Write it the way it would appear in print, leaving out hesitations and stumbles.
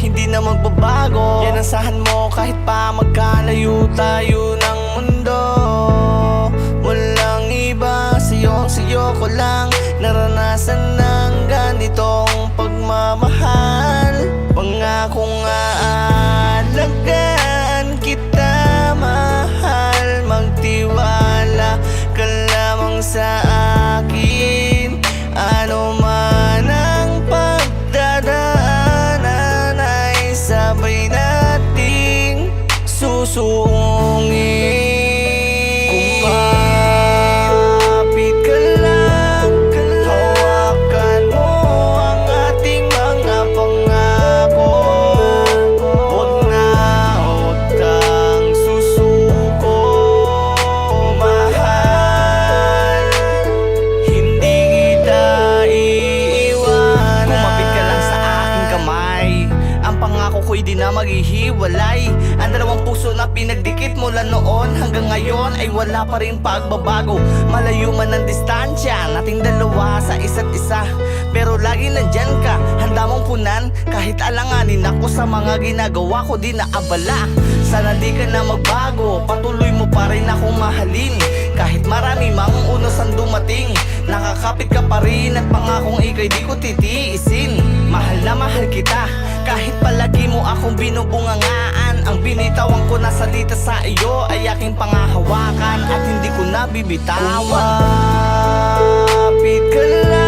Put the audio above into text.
hindi na magbabago. Yan ang sahan mo kahit pa magkalayo tayo ng mundo. Walang iba, sa'yo ko lang naranasan ng ganitong pagmamahal. Pangakong aalagaan kita, mahal. Magtiwala ka lamang sa akin. Ano man ang pagdadaanan ay sabay nating susungin. Kumapit ka lang, hawakan mo ang ating mga pangako. Huwag kang susuko, mahal. Hindi kita iiwanan. Kumapit ka lang sa aking kamay, ang pangako ko'y di na maghihiwalay. Ang dalawang puso na pinagdikit mula noon hanggang ngayon ay wala pa rin pagbabago. Malayo man ang distansya nating dalawa sa isa't isa, pero lagi nandyan ka, handa mong punan. Kahit alanganin ako sa mga ginagawa ko, di na abala. Sana di ka na magbago, patuloy mo pa rin akong mahalin. Kahit marami mang unos ang dumating, nakakapit ka pa rin at pangakong ika'y di ko titiisin. Mahal na mahal kita, kahit palagi mo akong binubungangaan. Ang binitawan ko na salita sa iyo ay aking pangahawakan at hindi ko na bibitawan. Kumapit ka lang,